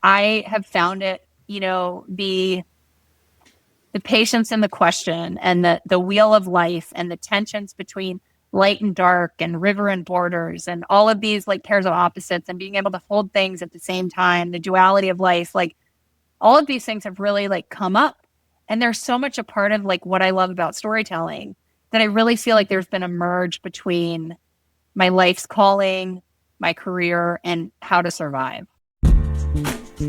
I have found it, the patience in the question and the wheel of life and the tensions between light and dark and river and borders and all of these like pairs of opposites and being able to hold things at the same time, the duality of life, like all of these things have really like come up. And there's so much a part of like what I love about storytelling that I really feel like there's been a merge between my life's calling, my career, and how to survive.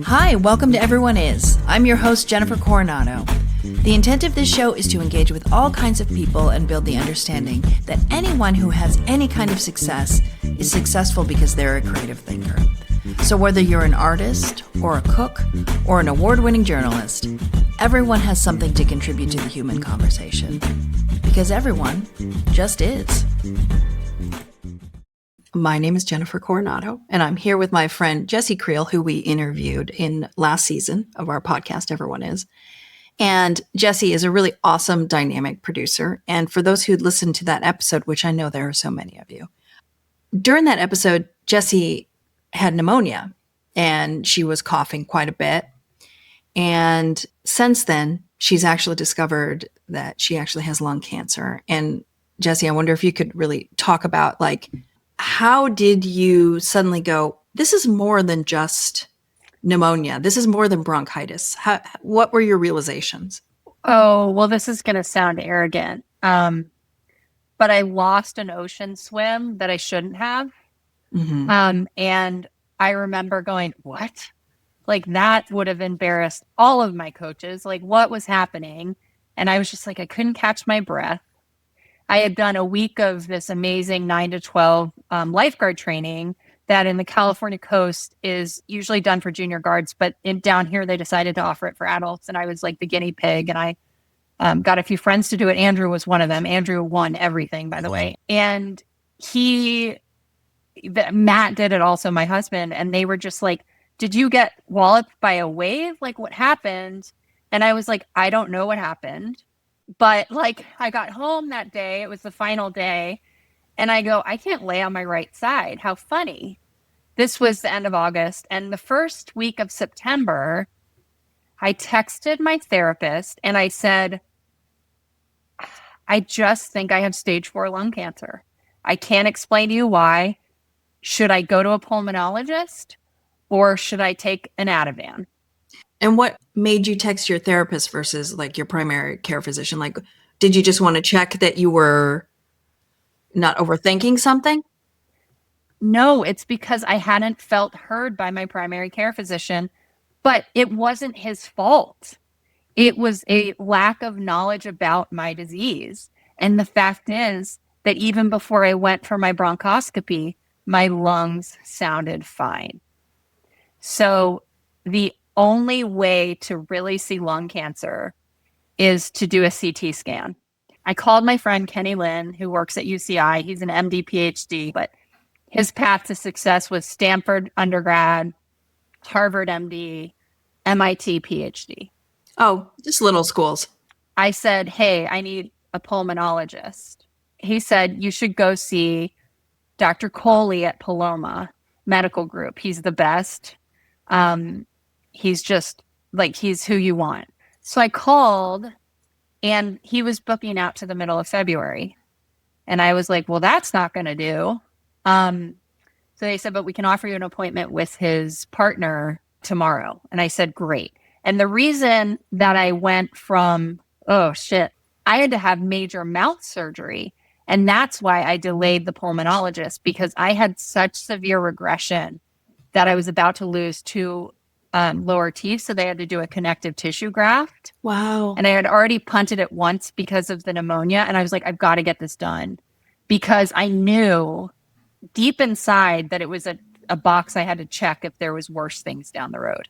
Hi, welcome to Everyone Is. I'm your host, Jennifer Coronado. The intent of this show is to engage with all kinds of people and build the understanding that anyone who has any kind of success is successful because they're a creative thinker. So whether you're an artist or a cook or an award-winning journalist, everyone has something to contribute to the human conversation. Because everyone just is. My name is Jennifer Coronado, and I'm here with my friend Jessie Creel, who we interviewed in last season of our podcast, Everyone Is. And Jessie is a really awesome, dynamic producer. And for those who'd listened to that episode, which I know there are so many of you, during that episode, Jessie had pneumonia, and she was coughing quite a bit. And since then, she's actually discovered that she actually has lung cancer. And Jessie, I wonder if you could really talk about, like, how did you suddenly go, this is more than just pneumonia. This is more than bronchitis. What were your realizations? Oh, well, this is going to sound arrogant. But I lost an ocean swim that I shouldn't have. Mm-hmm. And I remember going, what? Like that would have embarrassed all of my coaches. Like what was happening? And I was just like, I couldn't catch my breath. I had done a week of this amazing 9 to 12 lifeguard training that in the California coast is usually done for junior guards, but down here they decided to offer it for adults. And I was like the guinea pig, and I got a few friends to do it. Andrew was one of them. Andrew won everything, by the way. And Matt did it also, my husband, and they were just like, did you get walloped by a wave? Like what happened? And I was like, I don't know what happened. But like I got home that day, it was the final day, and I go, I can't lay on my right side. How funny. This was the end of August. And the first week of September, I texted my therapist and I said, I just think I have stage 4 lung cancer. I can't explain to you why. Should I go to a pulmonologist or should I take an Ativan? And what made you text your therapist versus like your primary care physician? Like, did you just want to check that you were not overthinking something? No, it's because I hadn't felt heard by my primary care physician, but it wasn't his fault. It was a lack of knowledge about my disease. And the fact is that even before I went for my bronchoscopy, my lungs sounded fine. So the only way to really see lung cancer is to do a CT scan. I called my friend Kenny Lynn, who works at UCI. He's an MD, PhD, but his path to success was Stanford undergrad, Harvard MD, MIT PhD. Oh, just little schools. I said, hey, I need a pulmonologist. He said, you should go see Dr. Coley at Paloma Medical Group. He's the best. He's just like, he's who you want. So I called and he was booking out to the middle of February. And I was like, well, that's not going to do. So they said, but we can offer you an appointment with his partner tomorrow. And I said, great. And the reason that I went from, oh shit, I had to have major mouth surgery. And that's why I delayed the pulmonologist, because I had such severe regression that I was about to lose 2 lower teeth. So they had to do a connective tissue graft. Wow. And I had already punted it once because of the pneumonia. And I was like, I've got to get this done, because I knew deep inside that it was a box I had to check if there was worse things down the road,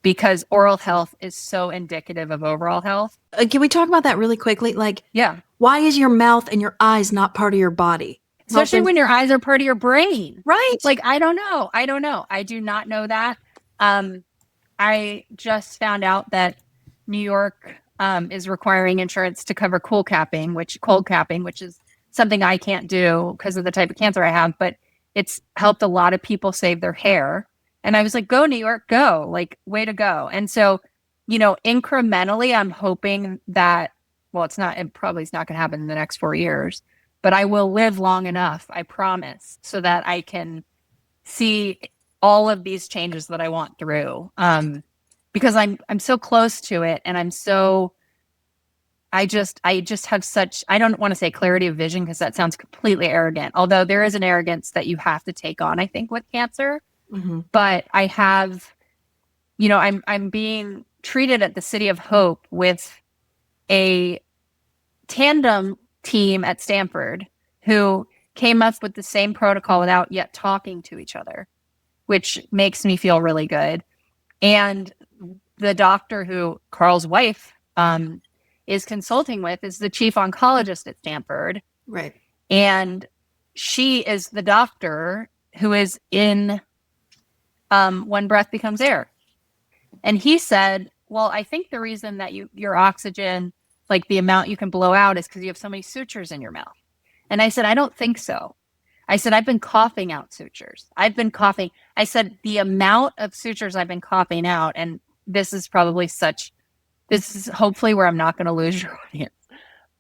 because oral health is so indicative of overall health. Can we talk about that really quickly? Like, yeah. Why is your mouth and your eyes not part of your body? Especially when your eyes are part of your brain. Right. Like, I don't know. I do not know that. I just found out that New York is requiring insurance to cover cold capping, which is something I can't do because of the type of cancer I have, but it's helped a lot of people save their hair. And I was like, go New York, go, like, way to go. And so, incrementally, I'm hoping that, well, it probably is not going to happen in the next 4 years, but I will live long enough, I promise, so that I can see all of these changes that I want through. Because I'm so close to it, and I just have such, I don't want to say clarity of vision because that sounds completely arrogant. Although there is an arrogance that you have to take on, I think, with cancer. Mm-hmm. But I have, I'm being treated at the City of Hope with a tandem team at Stanford who came up with the same protocol without yet talking to each other, which makes me feel really good. And the doctor who Carl's wife is consulting with is the chief oncologist at Stanford. Right. And she is the doctor who is in When Breath Becomes Air. And he said, well, I think the reason that your oxygen, like the amount you can blow out, is because you have so many sutures in your mouth. And I said, I don't think so. I said, I've been coughing out sutures. I've been coughing. I said, the amount of sutures I've been coughing out, and this is hopefully where I'm not going to lose your audience.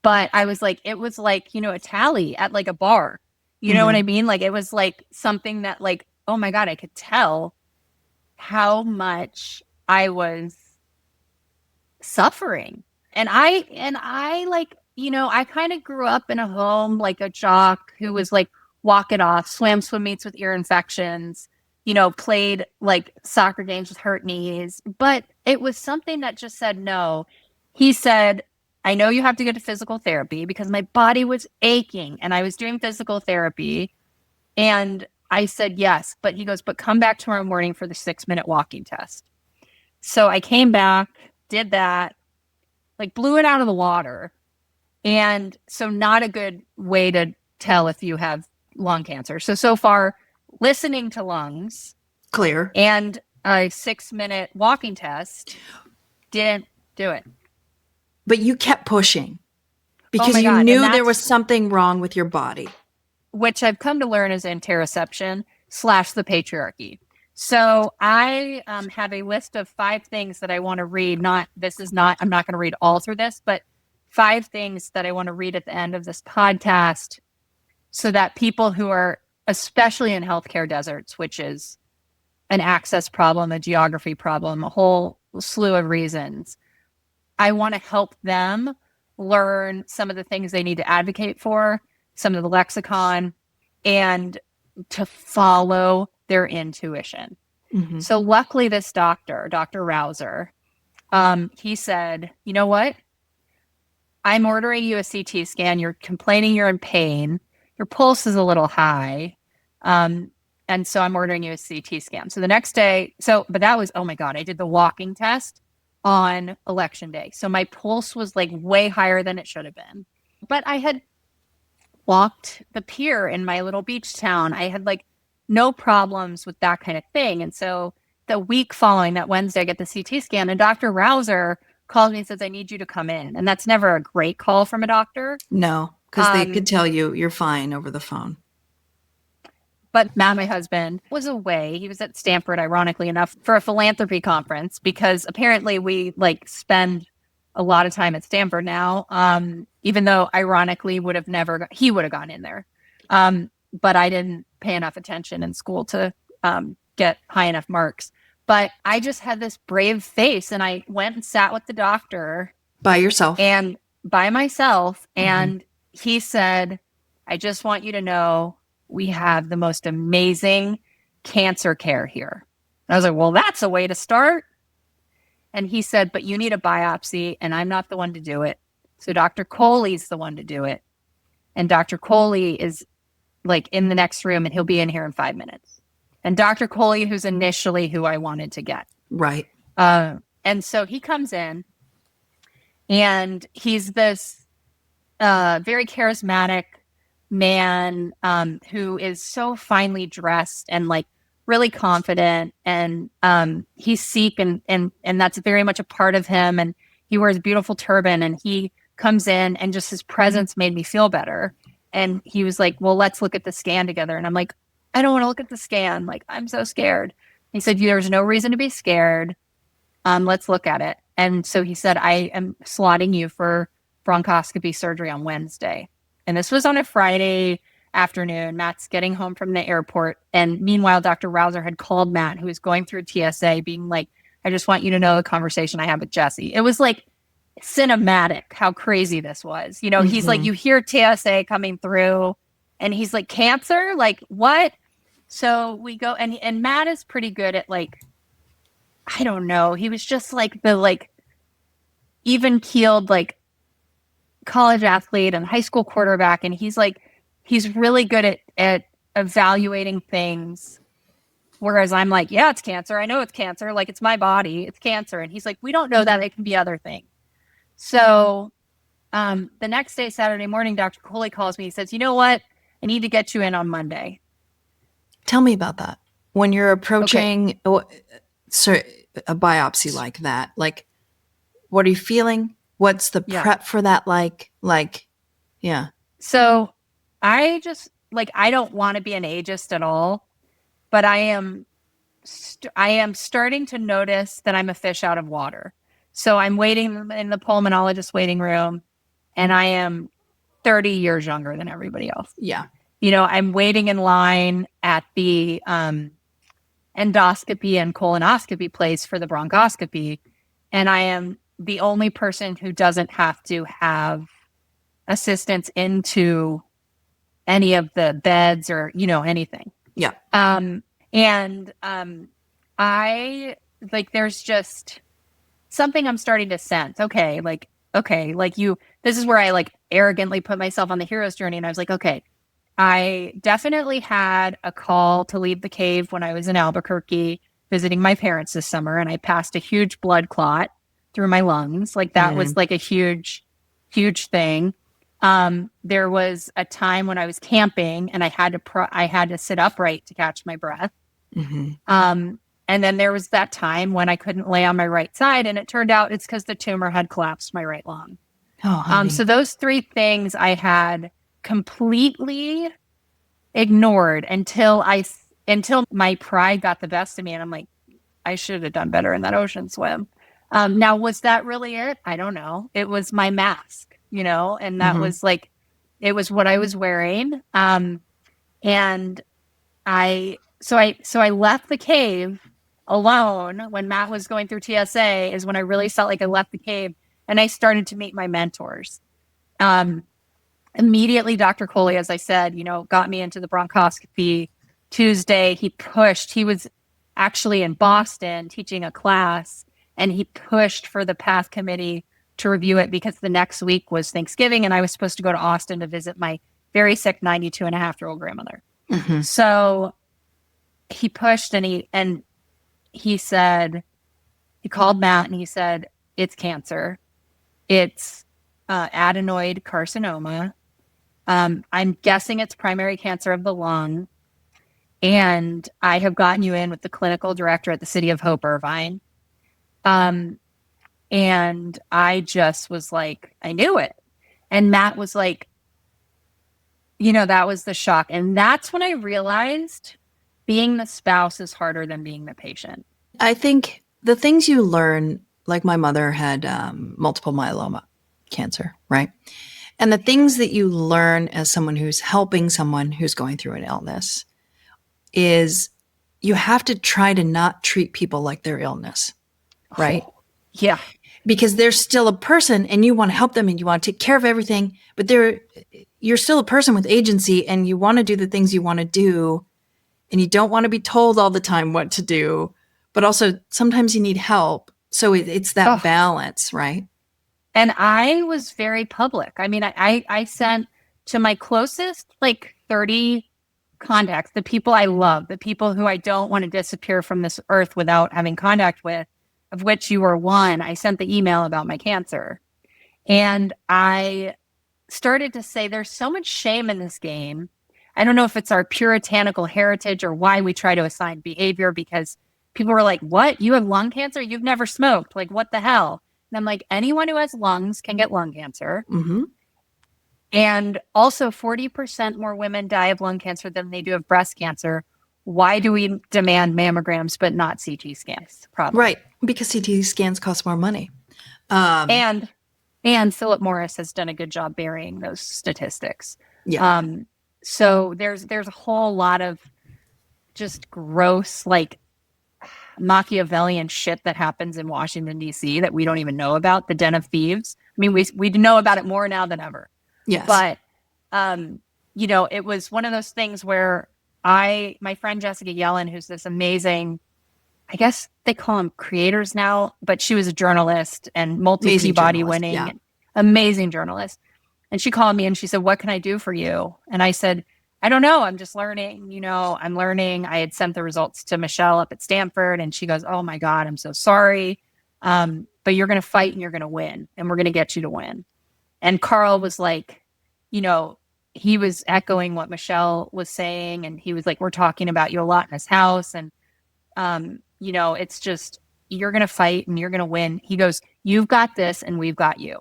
But I was like, it was like, a tally at like a bar. You know what I mean? Like, it was like something that, like, oh my God, I could tell how much I was suffering. And I like, I kind of grew up in a home, like a jock who was like, walk it off, swim meets with ear infections, played like soccer games with hurt knees. But it was something that just said no. He said, I know you have to get to physical therapy, because my body was aching and I was doing physical therapy. And I said, yes. But he goes, but come back tomorrow morning for the 6-minute walking test. So I came back, did that, like blew it out of the water. And so not a good way to tell if you have lung cancer. So far, listening to lungs, clear, and a 6-minute walking test didn't do it. But you kept pushing because you knew there was something wrong with your body. Which I've come to learn is interoception / the patriarchy. So I have a list of 5 things that I want to read. I'm not going to read all through this, but 5 things that I want to read at the end of this podcast, so that people who are, especially in healthcare deserts, which is an access problem, a geography problem, a whole slew of reasons, I want to help them learn some of the things they need to advocate for, some of the lexicon, and to follow their intuition. Mm-hmm. So luckily this doctor, Dr. Rouser, he said, you know what? I'm ordering you a CT scan. You're complaining you're in pain. Your pulse is a little high. And so I'm ordering you a CT scan. So the next day, but that was, oh my God, I did the walking test on election day. So my pulse was like way higher than it should have been. But I had walked the pier in my little beach town. I had like no problems with that kind of thing. And so the week following that Wednesday, I get the CT scan, and Dr. Rouser calls me and says, I need you to come in. And that's never a great call from a doctor. No, because they could tell you you're fine over the phone. But Matt, my husband, was away. He was at Stanford, ironically enough, for a philanthropy conference, because apparently we like spend a lot of time at Stanford now, even though ironically he would have gone in there. But I didn't pay enough attention in school to get high enough marks. But I just had this brave face, and I went and sat with the doctor. By yourself? And by myself. Mm-hmm. And he said, I just want you to know we have the most amazing cancer care here. And I was like, well, that's a way to start. And he said, but you need a biopsy, and I'm not the one to do it. So Dr. Coley's the one to do it. And Dr. Coley is like in the next room, and he'll be in here in 5 minutes. And Dr. Coley, who's initially who I wanted to get. Right. And so he comes in, and he's this very charismatic man who is so finely dressed and like really confident, and he's Sikh, and that's very much a part of him. And he wears a beautiful turban, and he comes in, and just his presence made me feel better. And he was like, well, let's look at the scan together. And I'm like, I don't want to look at the scan. Like, I'm so scared. He said, there's no reason to be scared. Let's look at it. And so he said, I am slotting you for bronchoscopy surgery on Wednesday. And this was on a Friday afternoon. Matt's getting home from the airport. And meanwhile, Dr. Rouser had called Matt, who was going through TSA, being like, I just want you to know the conversation I had with Jessie. It was like cinematic how crazy this was. You know, he's like, you hear TSA coming through and he's like, cancer? Like, what? So we go, and Matt is pretty good at like, I don't know. He was just like the like even keeled like college athlete and high school quarterback. And he's like, he's really good at evaluating things. Whereas I'm like, yeah, it's cancer. I know it's cancer. Like, it's my body. It's cancer. And he's like, we don't know that. It can be other things. So the next day, Saturday morning, Dr. Coley calls me. He says, you know what? I need to get you in on Monday. Tell me about that. When you're approaching a biopsy like that, like, what are you feeling? What's the prep for that like? Like, yeah. So I just, like, I don't want to be an ageist at all, but I am starting to notice that I'm a fish out of water. So I'm waiting in the pulmonologist waiting room, and I am 30 years younger than everybody else. Yeah. You know, I'm waiting in line at the endoscopy and colonoscopy place for the bronchoscopy, and I am the only person who doesn't have to have assistance into any of the beds or, you know, anything. Yeah. I like, there's just something I'm starting to sense. Okay, like this is where I like arrogantly put myself on the hero's journey. And I was like, okay, I definitely had a call to leave the cave when I was in Albuquerque visiting my parents this summer. And I passed a huge blood clot through my lungs. Like, that was like a huge, huge thing. There was a time when I was camping and I had to sit upright to catch my breath. And then there was that time when I couldn't lay on my right side, and it turned out it's because the tumor had collapsed my right lung. So those three things I had completely ignored until my pride got the best of me, and I'm like, I should have done better in that ocean swim. Now, was that really it? I don't know. It was my mask, you know, and that was like, it was what I was wearing. And I left the cave alone when Matt was going through TSA, is when I really felt like I left the cave, and I started to meet my mentors. Immediately, Dr. Coley, as I said, you know, got me into the bronchoscopy. Tuesday, he was actually in Boston teaching a class, and he pushed for the PATH committee to review it because the next week was Thanksgiving, and I was supposed to go to Austin to visit my very sick 92-and-a-half-year-old grandmother. So he pushed, and he said, he called Matt and he said, it's cancer. It's adenoid carcinoma. I'm guessing it's primary cancer of the lung. And I have gotten you in with the clinical director at the City of Hope, Irvine. And I just was like, I knew it. And Matt was like, you know, that was the shock. And that's when I realized being the spouse is harder than being the patient. I think the things you learn, like my mother had multiple myeloma cancer, right? And the things that you learn as someone who's helping someone who's going through an illness is you have to try to not treat people like their illness, right? Oh, yeah. Because they're still a person and you want to help them and you want to take care of everything, but you're still a person with agency and you want to do the things you want to do, and you don't want to be told all the time what to do, but also sometimes you need help. So it's that balance, right? And I was very public. I mean, I sent to my closest, like 30 contacts, the people I love, the people who I don't want to disappear from this earth without having contact with, of which you were one. I sent the email about my cancer. And I started to say, there's so much shame in this game. I don't know if it's our puritanical heritage or why we try to assign behavior, because people were like, what? You have lung cancer? You've never smoked. Like, what the hell? And I'm like, anyone who has lungs can get lung cancer. And also 40% more women die of lung cancer than they do of breast cancer. why do we demand mammograms but not CT scans? Problem. Right. Because CT scans cost more money. And Philip Morris has done a good job burying those statistics. Yeah. So there's a whole lot of just gross, like Machiavellian shit that happens in Washington, D.C. that we don't even know about. The Den of Thieves. I mean, we know about it more now than ever. Yes. But, it was one of those things where my friend Jessica Yellen, who's this amazing, I guess they call them creators now, but she was a journalist and multi-Peabody winning, amazing journalist. And she called me and she said, "What can I do for you?" And I said, "I don't know. I'm just learning. I'm learning." I had sent the results to Michelle up at Stanford and she goes, "Oh my God, I'm so sorry. But you're going to fight and you're going to win and we're going to get you to win." And Carl was like, he was echoing what Michelle was saying. And he was like, "We're talking about you a lot in this house. And, it's just, you're going to fight and you're going to win." He goes, "You've got this and we've got you."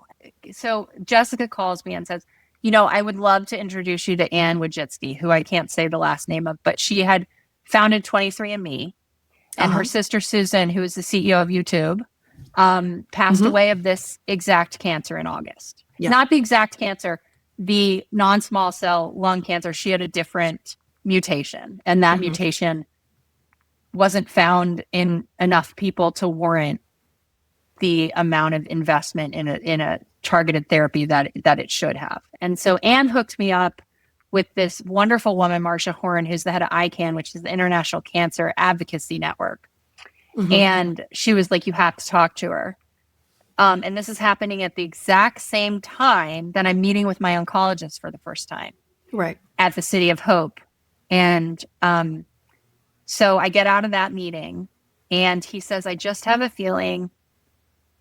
So Jessica calls me and says, "I would love to introduce you to Ann Wojcicki," who I can't say the last name of, but she had founded 23andMe. And her sister, Susan, who is the CEO of YouTube, passed away of this exact cancer in August. Yeah. Not the exact cancer, the non-small cell lung cancer. She had a different mutation, and that mutation wasn't found in enough people to warrant the amount of investment in a targeted therapy that it should have. And so Anne hooked me up with this wonderful woman, Marcia Horan, who's the head of ICANN, which is the International Cancer Advocacy Network. And she was like, "You have to talk to her." And this is happening at the exact same time that I'm meeting with my oncologist for the first time. Right. At the City of Hope. And so I get out of that meeting and he says, "I just have a feeling,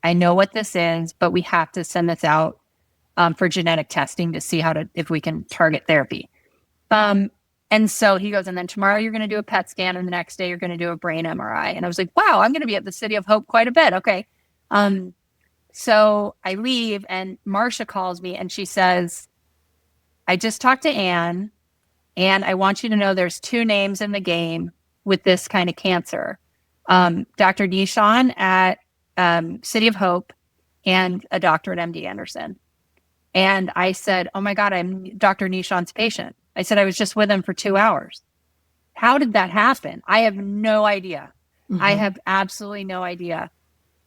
I know what this is, but we have to send this out for genetic testing to see if we can target therapy." And so he goes, "And then tomorrow you're going to do a PET scan and the next day you're going to do a brain MRI." And I was like, wow, I'm going to be at the City of Hope quite a bit. Okay. So I leave and Marcia calls me and she says, "I just talked to Anne and I want you to know there's two names in the game with this kind of cancer. Dr. Nishon at City of Hope and a doctor at MD Anderson." And I said, "Oh my God, I'm Dr. Nishon's patient." I said, "I was just with him for 2 hours." How did that happen? I have no idea. I have absolutely no idea.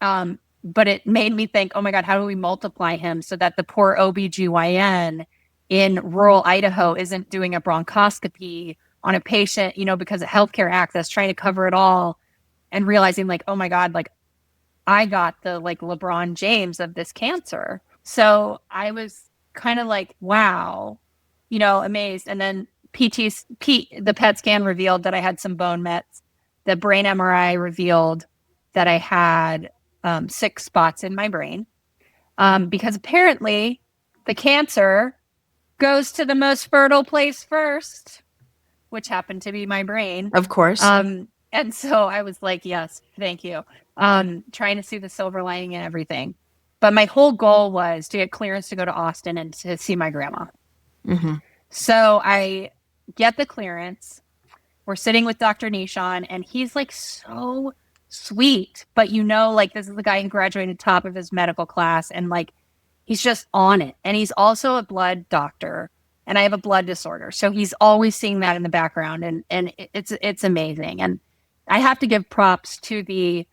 But it made me think, oh my God, how do we multiply him so that the poor OBGYN in rural Idaho isn't doing a bronchoscopy on a patient, because of healthcare access, trying to cover it all and realizing like, oh my God, like I got the like LeBron James of this cancer. So I was kind of like, wow, amazed. And then the PET scan revealed that I had some bone mets. The brain MRI revealed that I had 6 spots in my brain because apparently the cancer goes to the most fertile place first, which happened to be my brain. Of course. And so I was like, yes, thank you. Trying to see the silver lining and everything. But my whole goal was to get clearance to go to Austin and to see my grandma. So I get the clearance. We're sitting with Dr. Nishon and he's like so sweet, but like this is the guy who graduated top of his medical class and like he's just on it. And he's also a blood doctor and I have a blood disorder. So he's always seeing that in the background and it's amazing. And I have to give props to the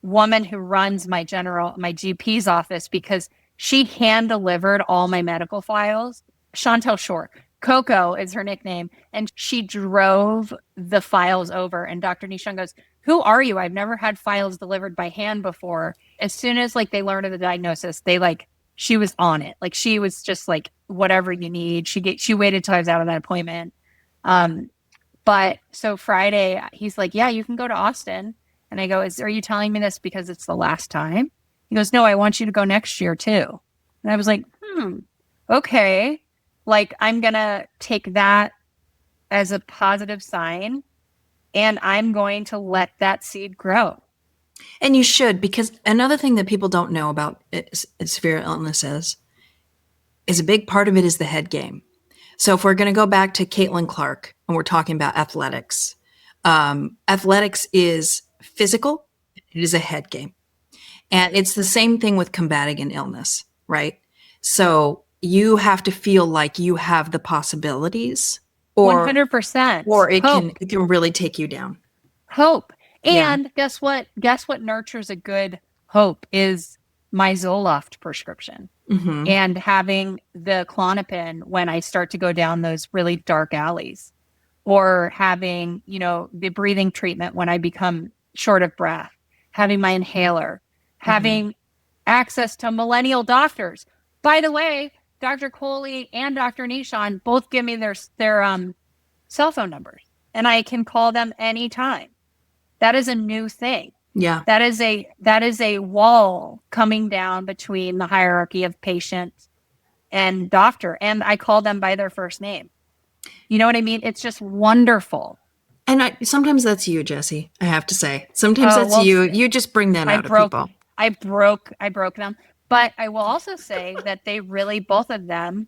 woman who runs my GP's office because she hand delivered all my medical files. Chantel Shore. Coco is her nickname. And she drove the files over. And Dr. Nishon goes, "Who are you? I've never had files delivered by hand before." As soon as like they learned of the diagnosis, she was on it. Like she was just like, whatever you need. She waited till I was out of that appointment. But so Friday, he's like, "Yeah, you can go to Austin." And I go, "Are you telling me this because it's the last time?" He goes, "No, I want you to go next year too." And I was like, okay. Like I'm going to take that as a positive sign and I'm going to let that seed grow. And you should, because another thing that people don't know about severe illnesses is a big part of it is the head game. So if we're going to go back to Caitlin Clark and we're talking about athletics, Athletics is physical. It is a head game. And it's the same thing with combating an illness, right? So you have to feel like you have the possibilities, or 100%. it Hope. can really take you down. Hope. Yeah. And guess what? Guess what nurtures a good hope is my Zoloft prescription. Mm-hmm. And having the Klonopin when I start to go down those really dark alleys, or having, the breathing treatment when I become short of breath, having my inhaler, having access to millennial doctors. By the way, Dr. Coley and Dr. Nishon both give me their cell phone numbers, and I can call them anytime. That is a new thing. Yeah. That is a wall coming down between the hierarchy of patient and doctor. And I call them by their first name. You know what I mean? It's just wonderful. And sometimes that's you, Jessie, I have to say. Sometimes that's you. You just bring that out of people. I broke them. But I will also say that they really, both of them,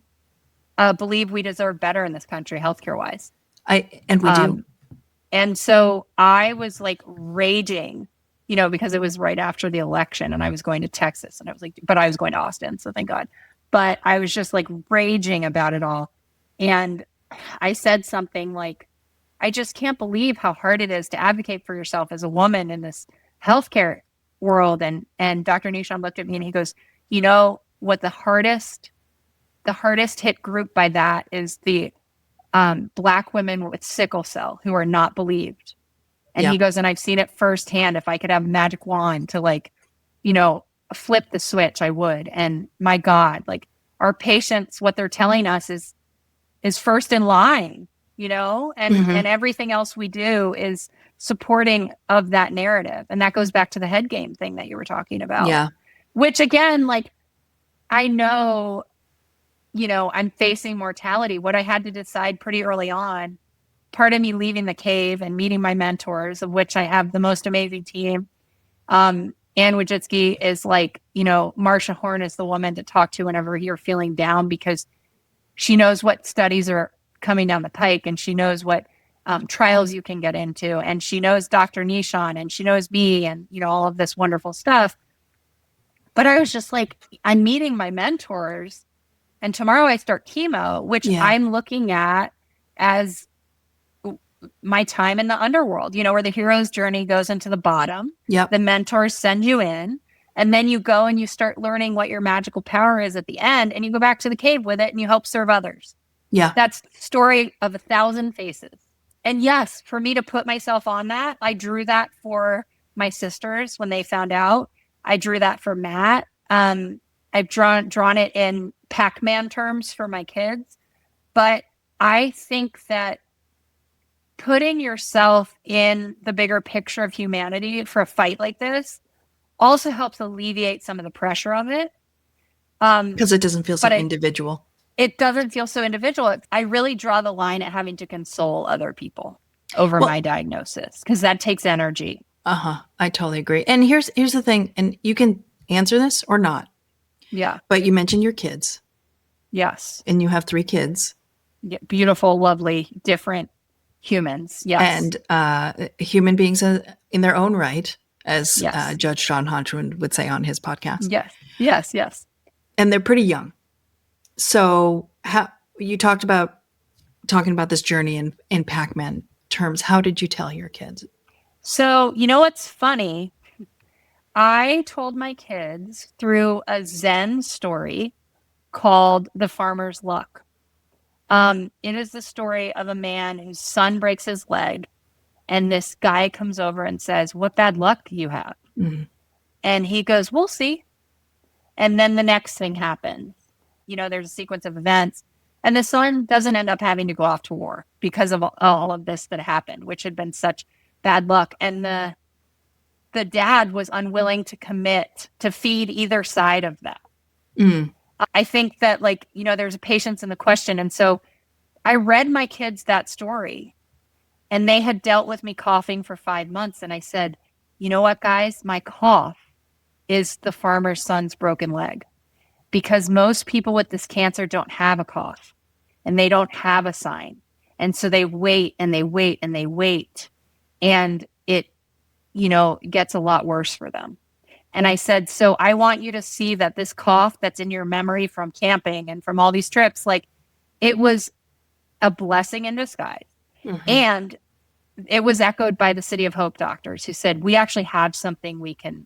believe we deserve better in this country, healthcare wise. And we do. And so I was like raging, because it was right after the election and I was going to Texas, and I was like, but I was going to Austin. So thank God. But I was just like raging about it all. And I said something like, I just can't believe how hard it is to advocate for yourself as a woman in this healthcare world. And Dr. Nishon looked at me and he goes, what the hardest hit group by that is the Black women with sickle cell who are not believed. And he goes, and I've seen it firsthand. If I could have a magic wand to flip the switch, I would. And my God, like our patients, what they're telling us is first in line, and everything else we do is supporting of that narrative. And that goes back to the head game thing that you were talking about. Yeah. Which again, like, I know, I'm facing mortality. What I had to decide pretty early on, part of me leaving the cave and meeting my mentors, of which I have the most amazing team. Ann Wojcicki is like, Marsha Horn is the woman to talk to whenever you're feeling down, because she knows what studies are coming down the pike, and she knows what trials you can get into, and she knows Dr. Nishon, and she knows me, and all of this wonderful stuff. But I was just like, I'm meeting my mentors, and tomorrow I start chemo, which I'm looking at as my time in the underworld, where the hero's journey goes into the bottom. Yep. The mentors send you in, and then you go and you start learning what your magical power is at the end, and you go back to the cave with it and you help serve others. Yeah. That's the story of 1,000 faces. And yes, for me to put myself on that, I drew that for my sisters when they found out. I drew that for Matt. I've drawn it in Pac-Man terms for my kids. But I think that putting yourself in the bigger picture of humanity for a fight like this also helps alleviate some of the pressure of it. Because it doesn't feel so individual. It doesn't feel so individual. I really draw the line at having to console other people over my diagnosis, because that takes energy. I totally agree. And here's the thing, and you can answer this or not. Yeah. But you mentioned your kids. Yes. And you have 3 kids. Yeah, beautiful, lovely, different humans. Yes. And human beings in their own right, as Judge John Hodgman would say on his podcast. Yes. And they're pretty young. So how you talking about this journey in Pac-Man terms. How did you tell your kids? So, what's funny? I told my kids through a Zen story called The Farmer's Luck. It is the story of a man whose son breaks his leg, and this guy comes over and says, "What bad luck do you have?" Mm-hmm. And he goes, "We'll see." And then the next thing happens. There's a sequence of events, and the son doesn't end up having to go off to war because of all of this that happened, which had been such bad luck. And the dad was unwilling to commit to feed either side of that. Mm. I think that, there's a patience in the question. And so I read my kids that story, and they had dealt with me coughing for 5 months. And I said, you know what, guys, my cough is the farmer's son's broken leg, because most people with this cancer don't have a cough and they don't have a sign. And so they wait and they wait and they wait. and it, gets a lot worse for them. And I said, so I want you to see that this cough that's in your memory from camping and from all these trips, like it was a blessing in disguise. Mm-hmm. And it was echoed by the City of Hope doctors who said, we actually have something we can,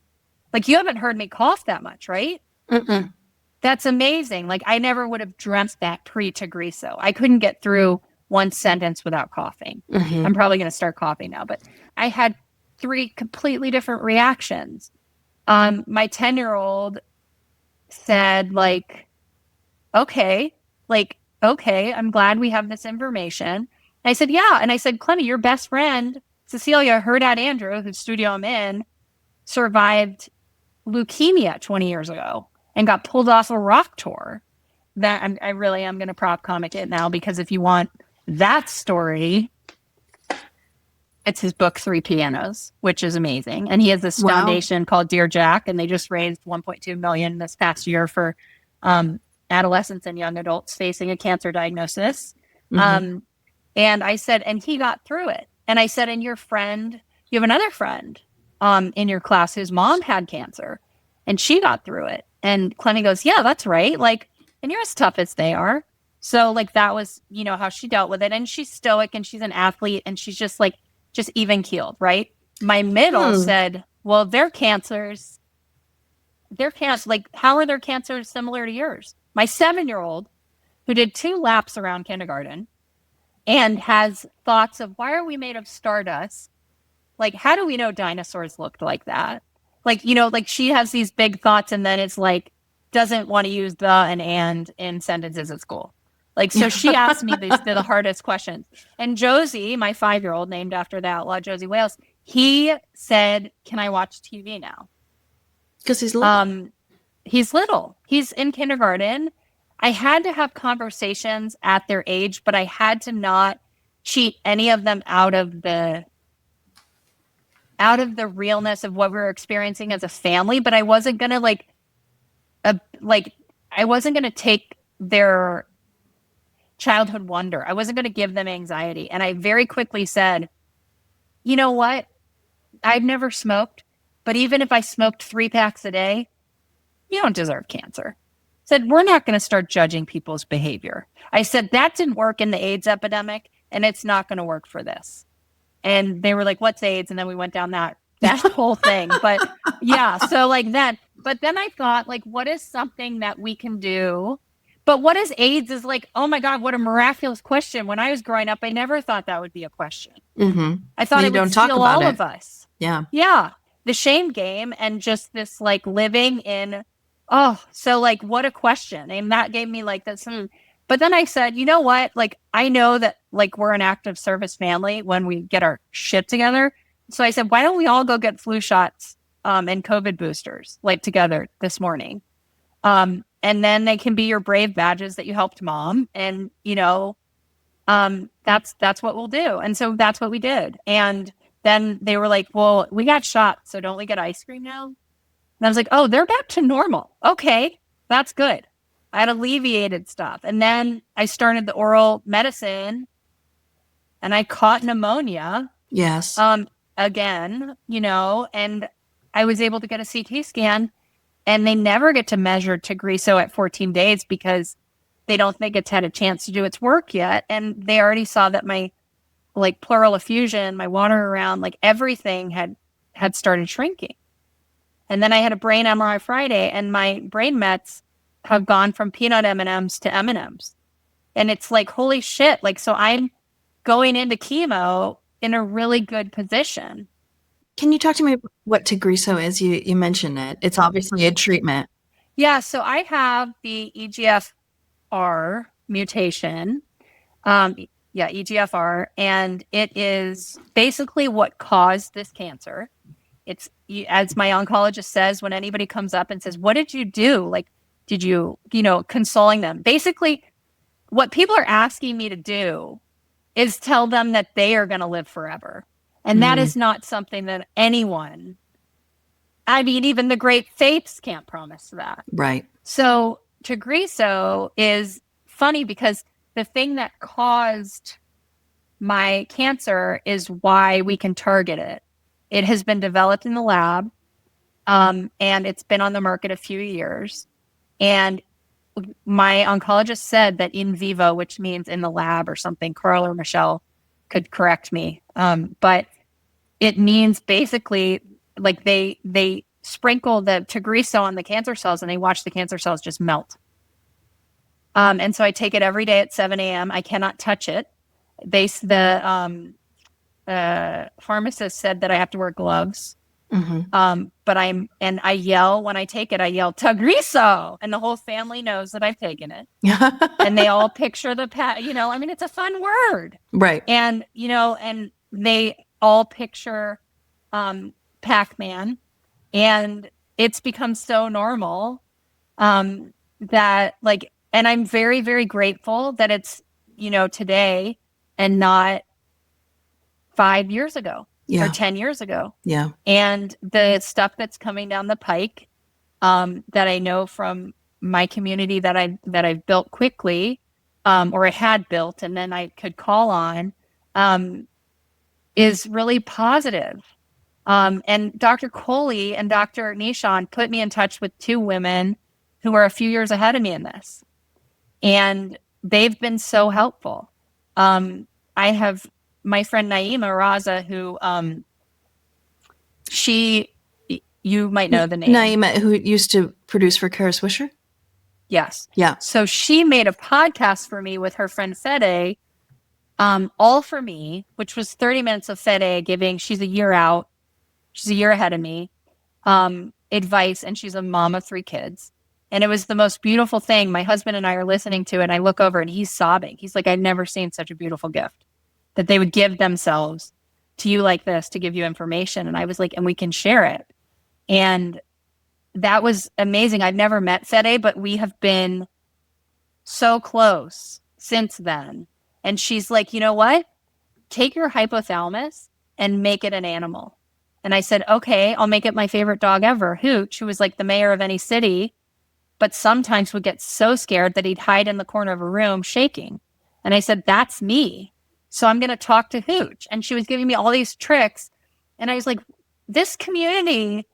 like, you haven't heard me cough that much, right? Mm-mm. That's amazing. Like, I never would have dreamt that pre-Tagrisso. I couldn't get through one sentence without coughing. Mm-hmm. I'm probably going to start coughing now, but I had 3 completely different reactions. My 10-year-old said, like, okay, I'm glad we have this information. And I said, yeah. And I said, Clemmy, your best friend, Cecilia, her dad, Andrew, whose studio I'm in, survived leukemia 20 years ago and got pulled off a rock tour. That I really am going to prop comic it now, because if you want that story, it's his book, 3 Pianos, which is amazing. And he has this foundation called Dear Jack, and they just raised $1.2 million this past year for adolescents and young adults facing a cancer diagnosis. Mm-hmm. And I said, and he got through it. And I said, and your friend, you have another friend in your class whose mom had cancer, and she got through it. And Clemmy goes, yeah, that's right. Like, and you're as tough as they are. So like, that was, how she dealt with it. And she's stoic and she's an athlete and she's just like, just even keeled, right? My middle said, well, their cancers, like, how are their cancers similar to yours? My 7-year-old, who did 2 laps around kindergarten and has thoughts of, why are we made of stardust? Like, how do we know dinosaurs looked like that? Like, like she has these big thoughts, and then it's like, doesn't want to use the and in sentences at school. Like, so she asked me the hardest questions. And Josie, my 5-year-old, named after the outlaw Josie Wales, he said, can I watch TV now? Because he's little. He's little. He's in kindergarten. I had to have conversations at their age, but I had to not cheat any of them out of the realness of what we were experiencing as a family. But I wasn't going to I wasn't going to take their childhood wonder. I wasn't going to give them anxiety. And I very quickly said, you know what? I've never smoked, but even if I smoked 3 packs a day, you don't deserve cancer. Said, we're not going to start judging people's behavior. I said, that didn't work in the AIDS epidemic, and it's not going to work for this. And they were like, what's AIDS? And then we went down that whole thing. But yeah, so like that. But then I thought, like, what is something that we can do? But what is AIDS is like, oh my God, what a miraculous question. When I was growing up, I never thought that would be a question. Mm-hmm. I thought it would steal all of us. Yeah. Yeah. The shame game and just this like living in, so like, what a question. And that gave me like this. But then I said, you know what? Like, I know that like we're an active service family when we get our shit together. So I said, why don't we all go get flu shots and COVID boosters like together this morning? And then they can be your brave badges that you helped mom. And, that's what we'll do. And so that's what we did. And then they were like, well, we got shots, so don't we get ice cream now? And I was like, oh, they're back to normal. Okay, that's good. I had alleviated stuff. And then I started the oral medicine and I caught pneumonia. Yes. Again, and I was able to get a CT scan, and they never get to measure Tagrisso at 14 days because they don't think it's had a chance to do its work yet. And they already saw that my like pleural effusion, my water around, like everything had started shrinking. And then I had a brain MRI Friday, and my brain mets have gone from peanut M&Ms to M&Ms. And it's like, holy shit. Like, so I'm going into chemo in a really good position. Can you talk to me about what Tagrisso is? You mentioned it. It's obviously a treatment. Yeah. So I have the EGFR mutation. EGFR. And it is basically what caused this cancer. It's, as my oncologist says, when anybody comes up and says, what did you do? Like, did you, consoling them? Basically, what people are asking me to do is tell them that they are going to live forever. And that is not something that anyone, even the great faiths can't promise that. Right. So Tagrisso is funny because the thing that caused my cancer is why we can target it. It has been developed in the lab, and it's been on the market a few years. And my oncologist said that in vivo, which means in the lab or something, Carl or Michelle could correct me. But it means basically like they sprinkle the Tagrisso on the cancer cells and they watch the cancer cells just melt. And so I take it every day at 7 a.m. I cannot touch it. The pharmacist said that I have to wear gloves. But I yell when I take it, I yell Tagrisso, and the whole family knows that I've taken it. And they all picture I mean, it's a fun word. Right. And, and they all picture Pac-Man, and it's become so normal that like, and I'm very, very grateful that it's, today and not 5 years ago or 10 years ago. Yeah. And the stuff that's coming down the pike that I know from my community that I've built quickly, or I had built and then I could call on, is really positive. And Dr. Coley and Dr. Nishan put me in touch with two women who are a few years ahead of me in this. And they've been so helpful. I have my friend Naima Raza, who you might know the name. Naima, who used to produce for Kara Swisher? Yes. Yeah. So she made a podcast for me with her friend Fede, all for me, which was 30 minutes of Fede giving, she's a year out, she's a year ahead of me, advice, and she's a mom of 3 kids. And it was the most beautiful thing. My husband and I are listening to it, and I look over and he's sobbing. He's like, I've never seen such a beautiful gift, that they would give themselves to you like this to give you information. And I was like, and we can share it. And that was amazing. I've never met Fede, but we have been so close since then. And she's like, you know what? Take your hypothalamus and make it an animal. And I said, okay, I'll make it my favorite dog ever, Hooch, who was like the mayor of any city, but sometimes would get so scared that he'd hide in the corner of a room shaking. And I said, that's me. So I'm going to talk to Hooch. And she was giving me all these tricks. And I was like, this community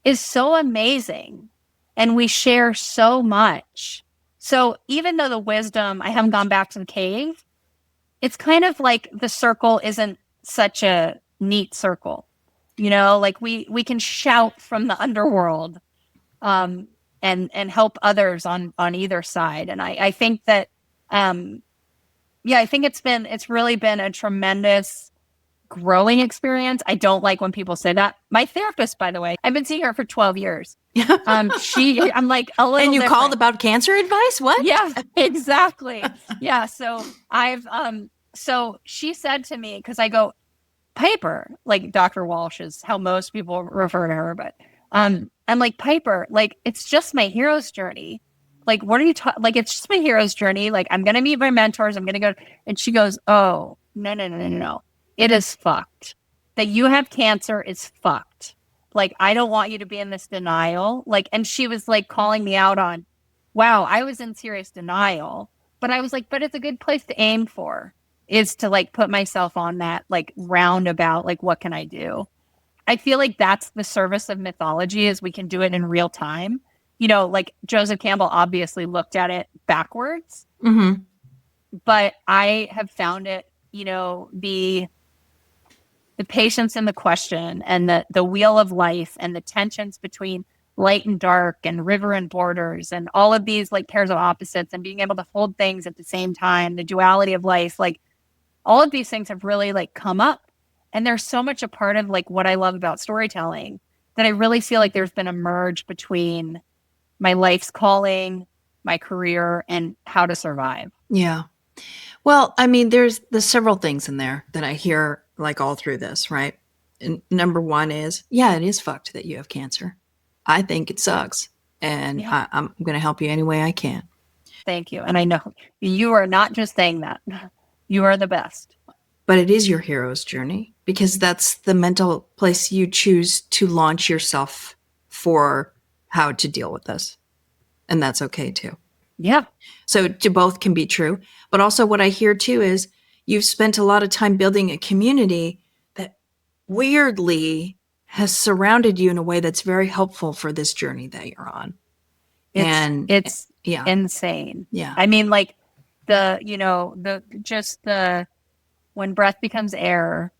is so amazing. And we share so much. So even though the wisdom, I haven't gone back to the cave, it's kind of like the circle isn't such a neat circle. Like we can shout from the underworld and help others on either side. And I think that, I think it's really been a tremendous growing experience. I don't like when people say that. My therapist, by the way, I've been seeing her for 12 years. I'm like a little. And you different. called about cancer advice? What? Yeah, exactly. Yeah. So so she said to me, because I go, Piper, like Dr. Walsh is how most people refer to her, but I'm like, Piper, like, it's just my hero's journey. Like, what are you talking? Like, it's just my hero's journey. Like, I'm going to meet my mentors. I'm going to go. And she goes, oh, no. It is fucked. That you have cancer is fucked. Like, I don't want you to be in this denial. Like, and she was like calling me out on, wow, I was in serious denial. But I was like, but it's a good place to aim for, is to like put myself on that like roundabout, like, what can I do? I feel like that's the service of mythology, is we can do it in real time. Like Joseph Campbell obviously looked at it backwards, but I have found it, the patience in the question and the wheel of life and the tensions between light and dark and river and borders and all of these like pairs of opposites and being able to hold things at the same time, the duality of life, like all of these things have really like come up. And there's so much a part of like what I love about storytelling that I really feel like there's been a merge between my life's calling, my career, and how to survive. Yeah. Well, I mean, there's several things in there that I hear like all through this, right? And number one is, it is fucked that you have cancer. I think it sucks. And I'm going to help you any way I can. Thank you. And I know you are not just saying that. You are the best. But it is your hero's journey, because that's the mental place you choose to launch yourself for how to deal with this. And that's okay too. Yeah. So both can be true. But also what I hear too is you've spent a lot of time building a community that weirdly has surrounded you in a way that's very helpful for this journey that you're on. It's Yeah. insane. Yeah. I mean, like the when breath becomes air,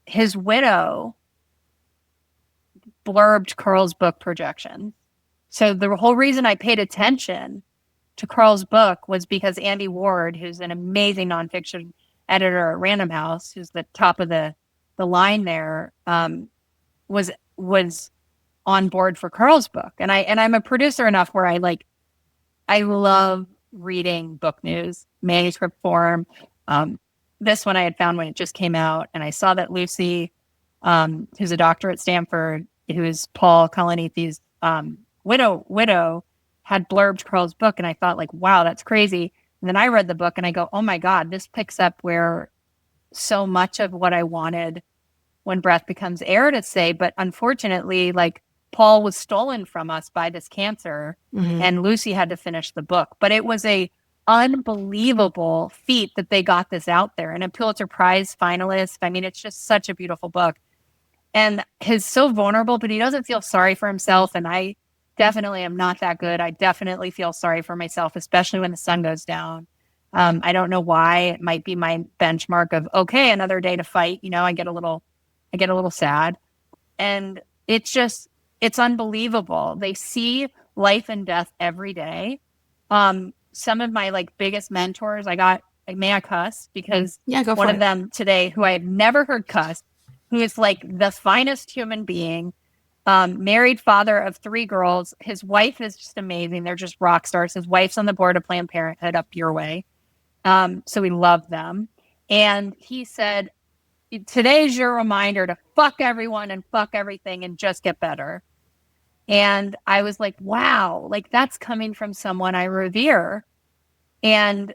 his widow blurbed Carl's book projections. So the whole reason I paid attention to Carl's book was because Andy Ward, who's an amazing nonfiction editor at Random House, who's the top of the line there, was on board for Carl's book. And I'm a producer enough where I love reading book news, manuscript form. This one I had found when it just came out, and I saw that Lucy, who's a doctor at Stanford, who is Paul Kalanithe's widow, had blurbed Carl's book, and I thought, like, wow, that's crazy. And then I read the book, and I go, oh my God, this picks up where so much of what I wanted When Breath Becomes Air to say, but unfortunately, like, Paul was stolen from us by this cancer, and Lucy had to finish the book. But it was a unbelievable feat that they got this out there, and a Pulitzer Prize finalist. I mean, it's just such a beautiful book. And he's so vulnerable, but he doesn't feel sorry for himself. And I definitely am not that good. I definitely feel sorry for myself, especially when the sun goes down. I don't know why. It might be my benchmark of, okay, another day to fight. I get a little sad. And it's unbelievable. They see life and death every day. Some of my biggest mentors, may I cuss? Because one of them today, who I have never heard cuss, who is like the finest human being, married father of 3 girls. His wife is just amazing. They're just rock stars. His wife's on the board of Planned Parenthood up your way. So we love them. And he said, today's your reminder to fuck everyone and fuck everything and just get better. And I was like, wow, that's coming from someone I revere. And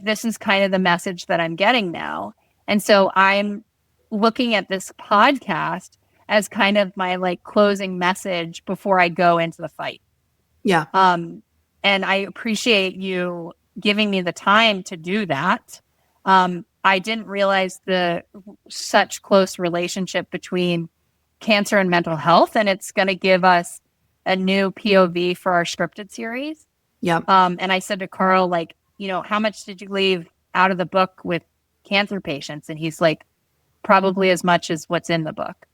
this is kind of the message that I'm getting now. And so I'm looking at this podcast as kind of my closing message before I go into the fight. Yeah. And I appreciate you giving me the time to do that. I didn't realize the such close relationship between cancer and mental health, and it's going to give us a new POV for our scripted series. Yeah. And I said to Carl, how much did you leave out of the book with cancer patients? And he's like, probably as much as what's in the book.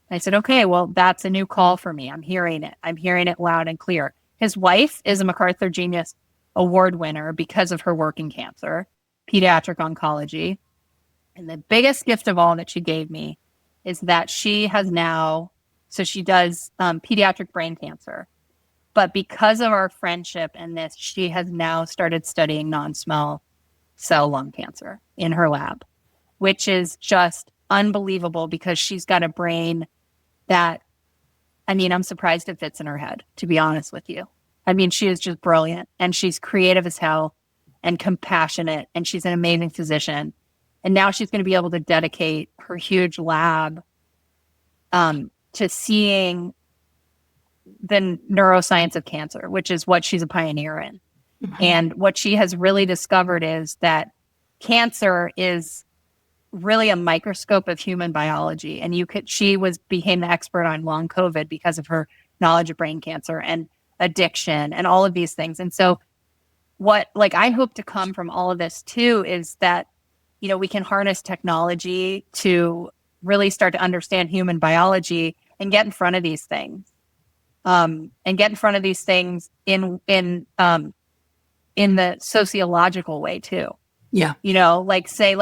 I said, okay, well, that's a new call for me. I'm hearing it. I'm hearing it loud and clear. His wife is a MacArthur Genius Award winner because of her work in cancer, pediatric oncology. And the biggest gift of all that she gave me is that she has now, so she does pediatric brain cancer. But because of our friendship and this, she has now started studying non-small cell lung cancer in her lab, which is just unbelievable because she's got a brain that, I'm surprised it fits in her head, to be honest with you. She is just brilliant, and she's creative as hell and compassionate, and she's an amazing physician. And now she's going to be able to dedicate her huge lab to seeing the neuroscience of cancer, which is what she's a pioneer in. Mm-hmm. And what she has really discovered is that cancer is really a microscope of human biology. And she became the expert on long COVID because of her knowledge of brain cancer and addiction and all of these things. And so what I hope to come from all of this too is that, we can harness technology to really start to understand human biology and get in front of these things. And get in front of these things in the sociological way too. Yeah. Say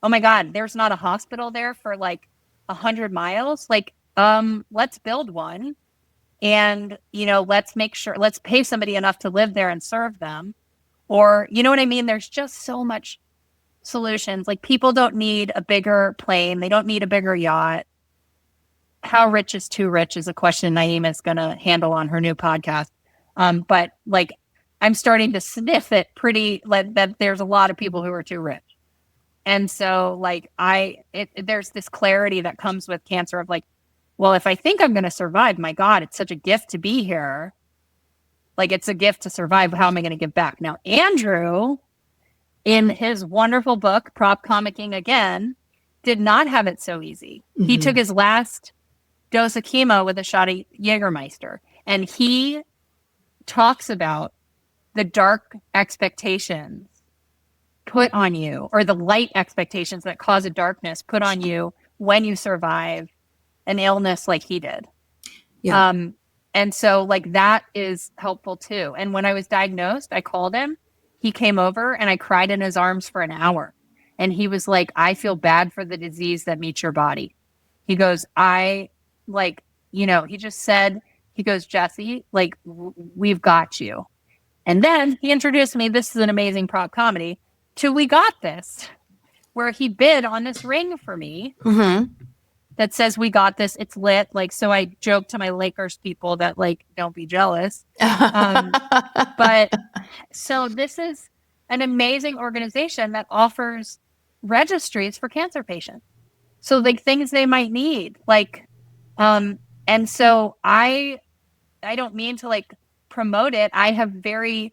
oh my God, there's not a hospital there for 100 miles. Let's build one. And, let's pay somebody enough to live there and serve them. Or, you know what I mean? There's just so much solutions. People don't need a bigger plane. They don't need a bigger yacht. How rich is too rich is a question Naima is going to handle on her new podcast. But I'm starting to sniff it that there's a lot of people who are too rich. And so there's this clarity that comes with cancer of well, if I think I'm going to survive, my God, it's such a gift to be here. It's a gift to survive. How am I going to give back? Now, Andrew in his wonderful book, Prop Comicking Again, did not have it so easy. He took his last dose of chemo with a shot of Jägermeister. And he talks about the dark expectations put on you, or the light expectations that cause a darkness put on you when you survive an illness like he did. Yeah. And so like that is helpful too. And when I was diagnosed, I called him. He came over and I cried in his arms for an hour. And he was like, I feel bad for the disease that meets your body. He goes, he just said, he goes, Jessie, like, we've got you. And then he introduced me, this is an amazing prop comedy, to We Got This, where he bid on this ring for me that says We Got This. It's lit. Like, so I joked to my Lakers people that, like, don't be jealous. But so this is an amazing organization that offers registries for cancer patients. So like things they might need, like, and so I don't mean to like promote it. I have very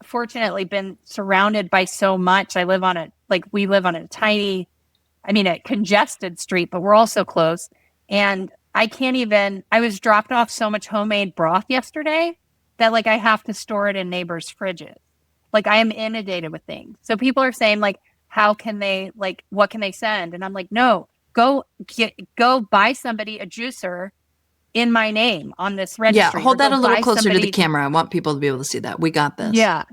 fortunately been surrounded by so much. We live on a tiny, a congested street, but we're also close. And I was dropped off so much homemade broth yesterday that like I have to store it in neighbors' fridges. Like I am inundated with things. So people are saying like, how can they, like, what can they send? And I'm like, no, go buy somebody a juicer in my name on this registry. Yeah, hold that a little closer to the camera. I want people to be able to see that. We got this. Yeah.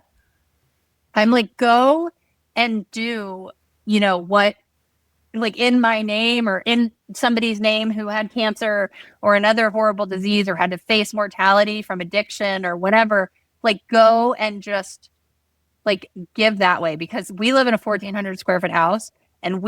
I'm like, go and do, what, like in my name or in somebody's name who had cancer or another horrible disease or had to face mortality from addiction or whatever, like go and just like give that way, because we live in a 1,400 square foot house and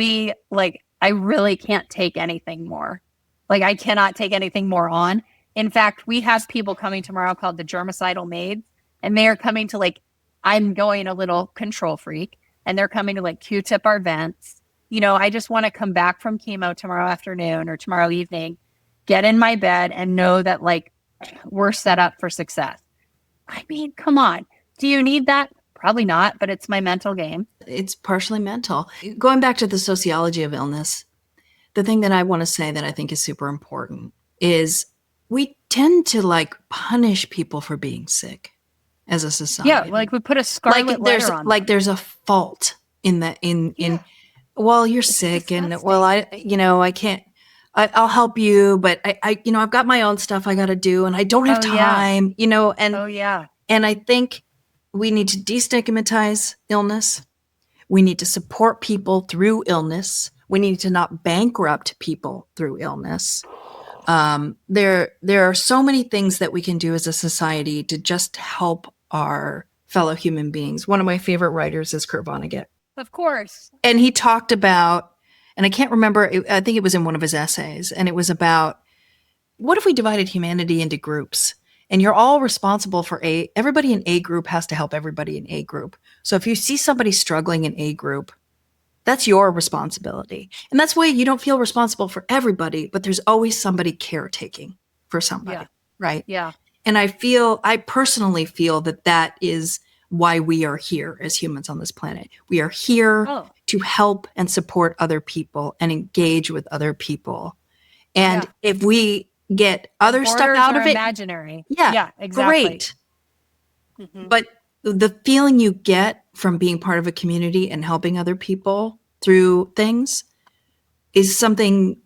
I really can't take anything more. Like I cannot take anything more on. In fact, we have people coming tomorrow called the germicidal maids, and they are coming to like, I'm going a little control freak, and they're coming to like Q-tip our vents. I just want to come back from chemo tomorrow afternoon or tomorrow evening, get in my bed and know that like we're set up for success. I mean, come on. Do you need that? Probably not, but it's my mental game. It's partially mental. Going back to the sociology of illness, the thing that I want to say that I think is super important is we tend to like punish people for being sick as a society. Yeah, like we put a scarlet letter on them. Like there's a fault in well, you're sick and well, I can't, I'll help you, but I've got my own stuff I got to do and I don't have time, and I think we need to destigmatize illness. We need to support people through illness. We need to not bankrupt people through illness. There are so many things that we can do as a society to just help our fellow human beings. One of my favorite writers is Kurt Vonnegut. Of course. And he talked about, and I can't remember, I think it was in one of his essays, and it was about, what if we divided humanity into groups? And you're all responsible for everybody in A group has to help everybody in A group. So if you see somebody struggling in A group, that's your responsibility. And that's why you don't feel responsible for everybody, but there's always somebody caretaking for somebody, right? Yeah. And I personally feel that is why we are here as humans on this planet. We are here to help and support other people and engage with other people. And if we get other stuff out of it, imaginary. Yeah, exactly. Great. Mm-hmm. But the feeling you get from being part of a community and helping other people through things is something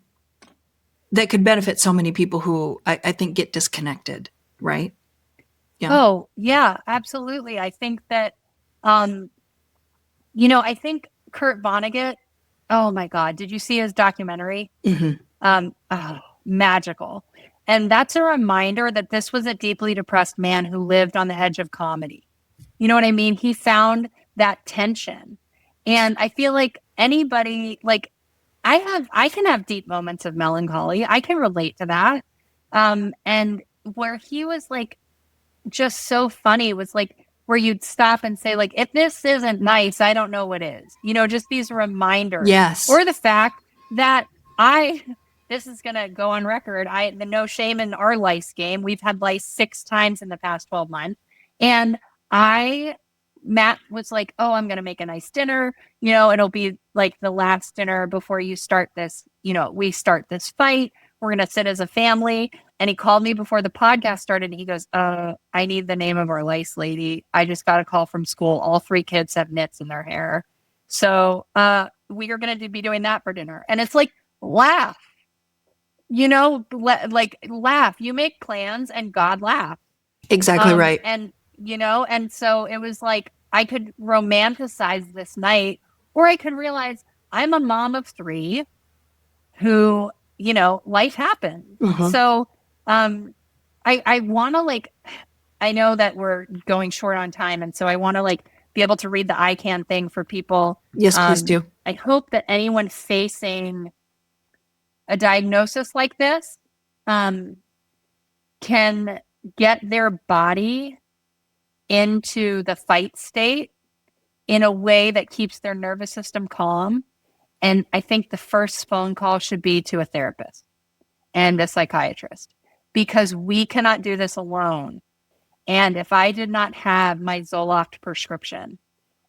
that could benefit so many people who I think get disconnected, right? Yeah. Oh, yeah, absolutely. I think that, I think Kurt Vonnegut, oh my God, did you see his documentary? Mm-hmm. Magical. And that's a reminder that this was a deeply depressed man who lived on the edge of comedy. You know what I mean? He found that tension. And I feel like anybody, like I can have deep moments of melancholy. I can relate to that. And where he was like, just so funny was like, where you'd stop and say like, if this isn't nice, I don't know what is, just these reminders. Yes. Or the fact that this is going to go on record. The no shame in our lice game. We've had lice 6 times in the past 12 months. And I Matt was like, oh, I'm going to make a nice dinner. You know, it'll be like the last dinner before you start this, you know, we start this fight. We're going to sit as a family. And he called me before the podcast started. And he goes, I need the name of our lice lady. I just got a call from school. All 3 kids have nits in their hair. So we are going to be doing that for dinner. And it's like, laugh, you know, like laugh. You make plans and God laughs. Exactly right. And, you know, and so it was like, I could romanticize this night, or I could realize I'm a mom of 3 who, you know, life happens. So, I want to like, I know that we're going short on time. And so I want to like be able to read the ICANN thing for people. Yes, please do. I hope that anyone facing a diagnosis like this, can get their body into the fight state in a way that keeps their nervous system calm. And I think the first phone call should be to a therapist and a psychiatrist, because we cannot do this alone. And if I did not have my Zoloft prescription,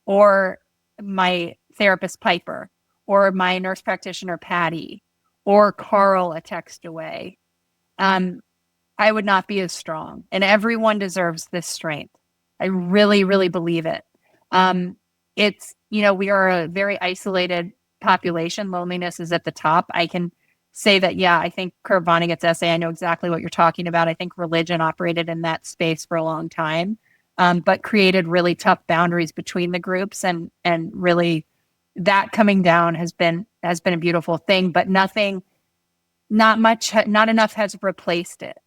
or my therapist Piper, or my nurse practitioner Patty, or Carl a text away, I would not be as strong. And everyone deserves this strength. I really, really believe it. It's, you know, we are a very isolated population. Loneliness is at the top. I can say that, yeah, I think Kurt Vonnegut's essay, I know exactly what you're talking about. I think religion operated in that space for a long time, but created really tough boundaries between the groups, and really that coming down has been a beautiful thing, but not enough has replaced it.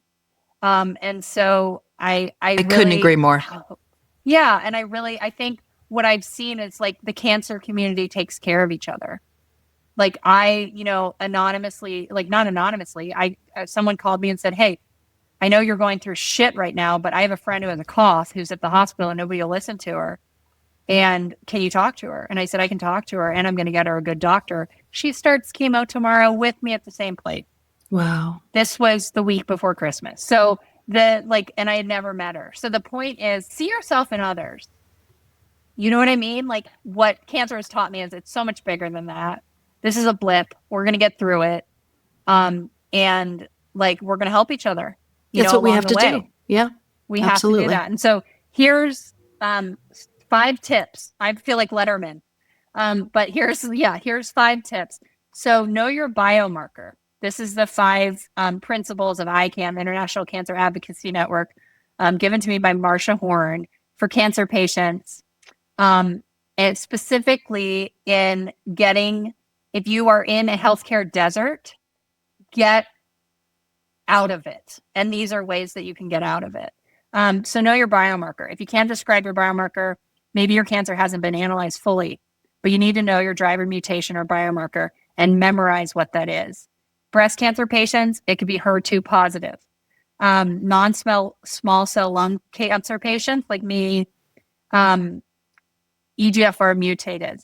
And so I really couldn't agree more. Yeah. And I think what I've seen is like the cancer community takes care of each other. Like you know, anonymously, like not anonymously, someone called me and said, hey, I know you're going through shit right now, but I have a friend who has a cough who's at the hospital and nobody will listen to her. And can you talk to her? And I said, I can talk to her, and I'm going to get her a good doctor. She starts chemo tomorrow with me at the same place. Wow. This was the week before Christmas. So and I had never met her. So the point is, see yourself in others. You know what I mean? Like, what cancer has taught me is it's so much bigger than that. This is a blip. We're going to get through it. And like, we're going to help each other. That's what we have to do. Yeah. We have to do that. And so here's 5 tips. I feel like Letterman. But here's 5 tips. So know your biomarker. This is the 5 principles of ICANN, the International Cancer Advocacy Network, given to me by Marsha Horn for cancer patients. And specifically in getting, if you are in a healthcare desert, get out of it. And these are ways that you can get out of it. So know your biomarker. If you can't describe your biomarker, maybe your cancer hasn't been analyzed fully, but you need to know your driver mutation or biomarker and memorize what that is. Breast cancer patients, it could be HER2 positive. Non-small cell lung cancer patients like me, EGFR mutated,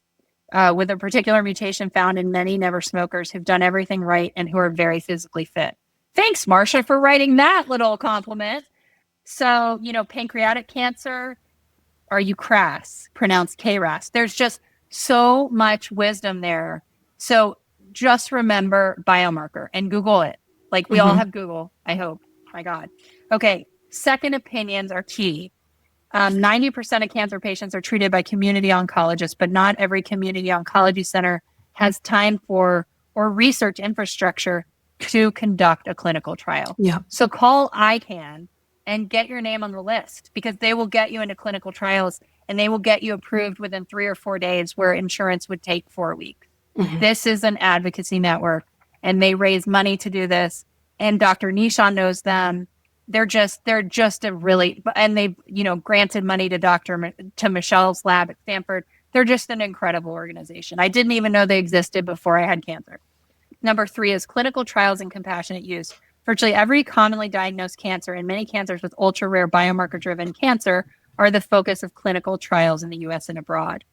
with a particular mutation found in many never smokers who've done everything right and who are very physically fit. Thanks, Marsha, for writing that little compliment. So, you know, pancreatic cancer, are you crass? Pronounced KRAS. There's just so much wisdom there. So just remember biomarker and Google it. Like we all have Google, I hope. My God. Okay. Second opinions are key. 90% of cancer patients are treated by community oncologists, but not every community oncology center has time for or research infrastructure to conduct a clinical trial. Yeah. So call ICANN and get your name on the list, because they will get you into clinical trials and they will get you approved within 3 or 4 days, where insurance would take 4 weeks. This is an advocacy network, and they raise money to do this. And Dr. Nishan knows them. They're just a really, and they've, you know, granted money to Michelle's lab at Stanford. They're just an incredible organization. I didn't even know they existed before I had cancer. Number 3 is clinical trials and compassionate use. Virtually every commonly diagnosed cancer and many cancers with ultra-rare biomarker-driven cancer are the focus of clinical trials in the U.S. and abroad.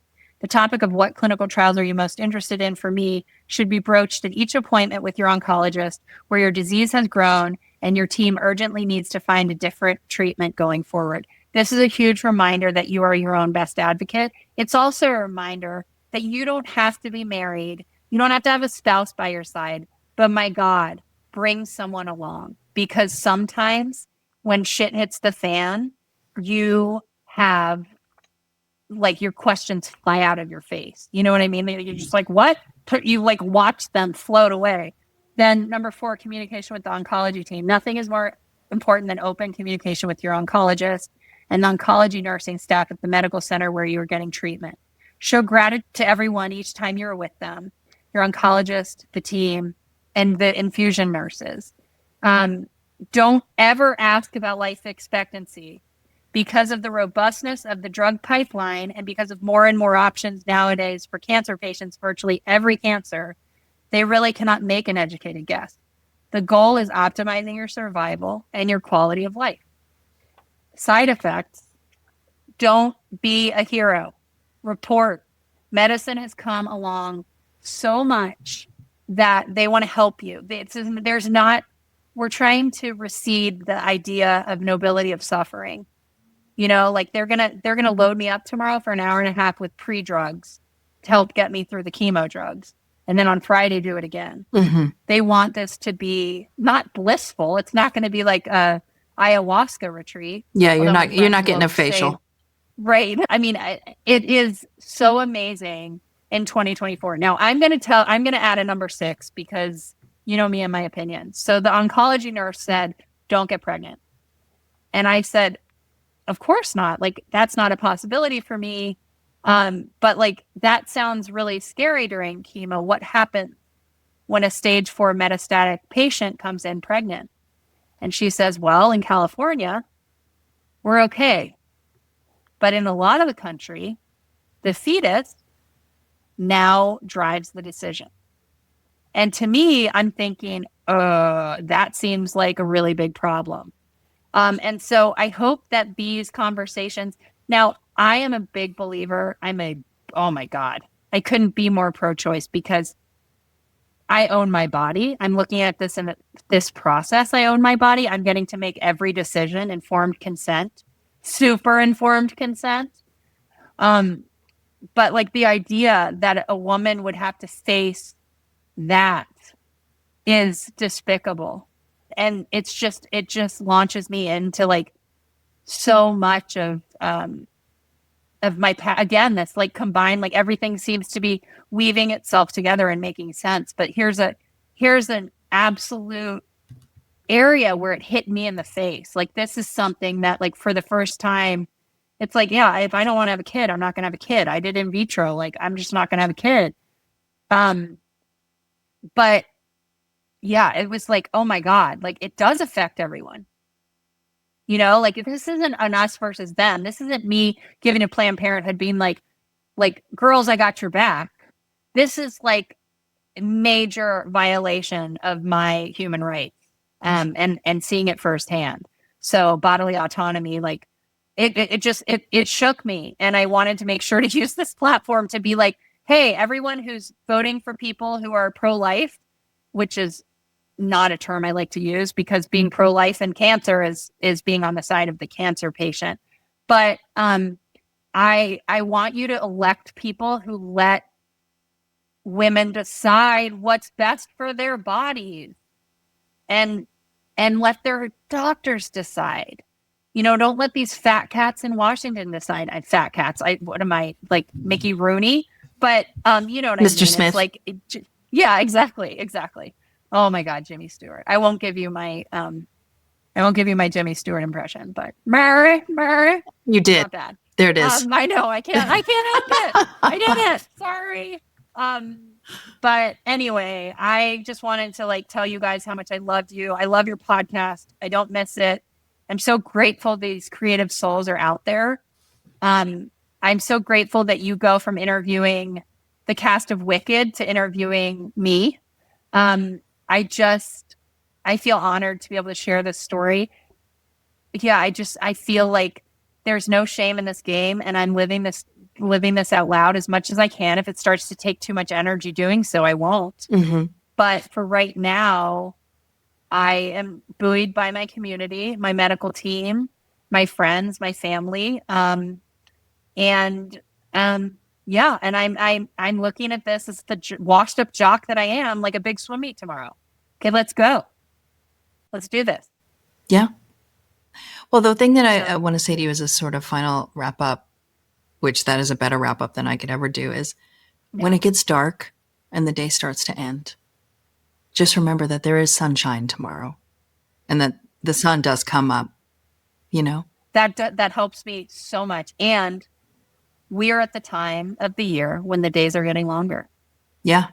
The topic of what clinical trials are you most interested in, for me, should be broached at each appointment with your oncologist where your disease has grown and your team urgently needs to find a different treatment going forward. This is a huge reminder that you are your own best advocate. It's also a reminder that you don't have to be married. You don't have to have a spouse by your side. But my God, bring someone along, because sometimes when shit hits the fan, you have like your questions fly out of your face. You know what I mean? You're just like, what? You like watch them float away. Then number 4, communication with the oncology team. Nothing is more important than open communication with your oncologist and the oncology nursing staff at the medical center where you are getting treatment. Show gratitude to everyone each time you're with them, your oncologist, the team, and the infusion nurses. Don't ever ask about life expectancy. Because of the robustness of the drug pipeline and because of more and more options nowadays for cancer patients, virtually every cancer, they really cannot make an educated guess. The goal is optimizing your survival and your quality of life. Side effects, don't be a hero. Report. Medicine has come along so much that they want to help you. We're trying to recede the idea of nobility of suffering. You know, like they're gonna load me up tomorrow for an hour and a half with pre-drugs to help get me through the chemo drugs, and then on Friday do it again. Mm-hmm. They want this to be not blissful. It's not going to be like a ayahuasca retreat. Yeah, you're not getting a facial. Right. I mean, it is so amazing in 2024. Now, I'm going to add a number 6 because you know me and my opinion. So the oncology nurse said, "Don't get pregnant," and I said, of course not. Like, that's not a possibility for me. But like, that sounds really scary during chemo. What happens when a stage 4 metastatic patient comes in pregnant? And she says, well, in California, we're okay. But in a lot of the country, the fetus now drives the decision. And to me, I'm thinking, that seems like a really big problem. And so I hope that these conversations, now I am a big believer. Oh my God, I couldn't be more pro-choice because I own my body. I'm looking at this in this process. I own my body. I'm getting to make every decision, informed consent, super informed consent. But like the idea that a woman would have to face that is despicable. And it just launches me into like so much of my again, that's like combined, like everything seems to be weaving itself together and making sense. But here's an absolute area where it hit me in the face. Like, this is something that, like, for the first time, it's like, yeah, if I don't want to have a kid, I'm not going to have a kid. I did in vitro. Like, I'm just not going to have a kid. But yeah, it was like, oh my God, like it does affect everyone. You know, like this isn't an us versus them. This isn't me giving a Planned Parenthood being like, girls, I got your back. This is like a major violation of my human rights, and seeing it firsthand. So bodily autonomy, like it shook me. And I wanted to make sure to use this platform to be like, hey, everyone who's voting for people who are pro-life, which is not a term I like to use because being pro-life and cancer is being on the side of the cancer patient. But I want you to elect people who let women decide what's best for their bodies and let their doctors decide. You know, don't let these fat cats in Washington decide. Fat cats. What am I, like Mickey Rooney? But you know what Mr. I mean? Smith. It's like, yeah, exactly. Oh my God, Jimmy Stewart. I won't give you my Jimmy Stewart impression, but Mary. You did. Not bad. There it is. I know. I can't help it. I did it. Sorry. But anyway, I just wanted to like tell you guys how much I loved you. I love your podcast. I don't miss it. I'm so grateful these creative souls are out there. I'm so grateful that you go from interviewing the cast of Wicked to interviewing me. I feel honored to be able to share this story. Yeah, I feel like there's no shame in this game, and I'm living this out loud as much as I can. If it starts to take too much energy doing so, I won't. Mm-hmm. But for right now, I am buoyed by my community, my medical team, my friends, my family. And yeah, and I'm looking at this as the washed up jock that I am, like a big swim meet tomorrow. Okay, let's go. Let's do this. Yeah. Well, the thing that I want to say to you as a sort of final wrap up, which that is a better wrap up than I could ever do, is when it gets dark and the day starts to end, just remember that there is sunshine tomorrow and that the sun does come up, you know? That helps me so much. And we are at the time of the year when the days are getting longer. Yeah.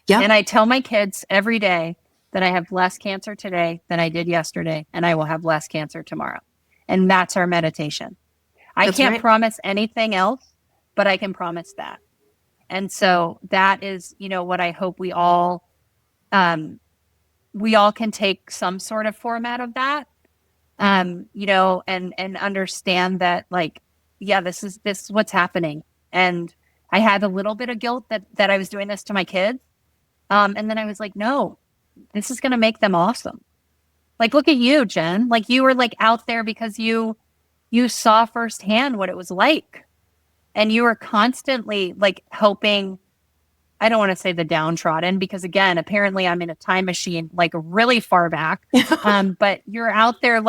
Yeah. And I tell my kids every day that I have less cancer today than I did yesterday, and I will have less cancer tomorrow. And that's our meditation. I can't promise anything else, but I can promise that. And so that is, what I hope we all can take some sort of format of that, and understand that, like, yeah, this is what's happening. And I had a little bit of guilt that I was doing this to my kids. And then I was like, no, this is going to make them awesome. Like, look at you, Jen. Like, you were like out there because you saw firsthand what it was like. And you were constantly like helping, I don't want to say the downtrodden, because again, apparently I'm in a time machine, like really far back. But you're out there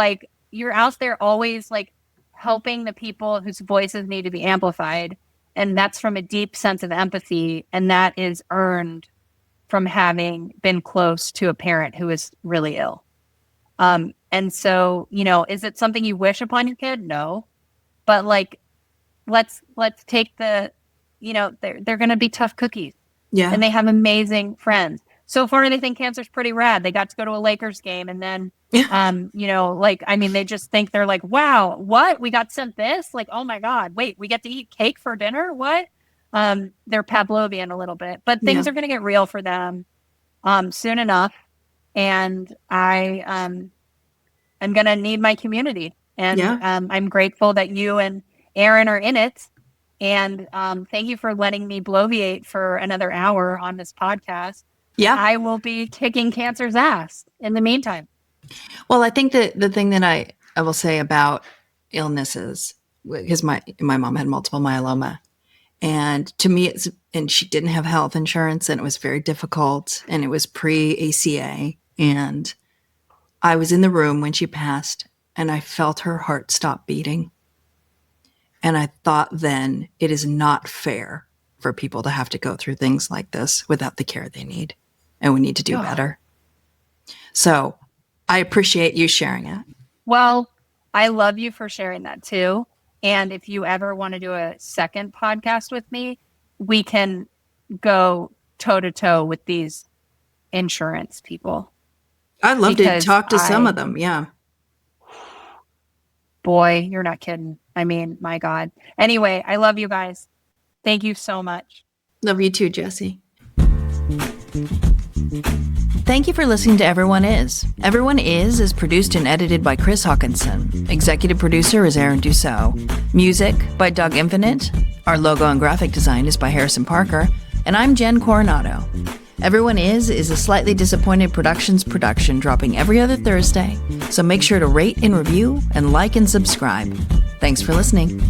always like helping the people whose voices need to be amplified. And that's from a deep sense of empathy. And that is earned from having been close to a parent who is really ill. And so, is it something you wish upon your kid? No. But like, let's take they're going to be tough cookies. Yeah. And they have amazing friends. So far, they think cancer's pretty rad. They got to go to a Lakers game. And then, they just think they're like, wow, what? We got sent this? Like, oh my God, wait, we get to eat cake for dinner? What? They're Pavlovian a little bit, but things are going to get real for them soon enough. And I'm going to need my community. And I'm grateful that you and Aaron are in it. And thank you for letting me bloviate for another hour on this podcast. Yeah. I will be kicking cancer's ass in the meantime. Well, I think that the thing that I will say about illnesses, because my mom had multiple myeloma, and to me, and she didn't have health insurance, and it was very difficult, and it was pre-ACA, and I was in the room when she passed, and I felt her heart stop beating. And I thought then, it is not fair for people to have to go through things like this without the care they need. And we need to do better. So I appreciate you sharing it. Well, I love you for sharing that too. And if you ever want to do a second podcast with me, we can go toe to toe with these insurance people. I'd love to talk to some of them. Yeah. Boy, you're not kidding. I mean, my God. Anyway, I love you guys. Thank you so much. Love you too, Jessie. Thank you for listening to Everyone Is. Everyone is produced and edited by Chris Hawkinson. Executive producer is Aaron Dussault. Music by Doug Infinite. Our logo and graphic design is by Harrison Parker. And I'm Jen Coronado. Everyone is a Slightly Disappointed Productions production, dropping every other Thursday. So make sure to rate and review and like and subscribe. Thanks for listening.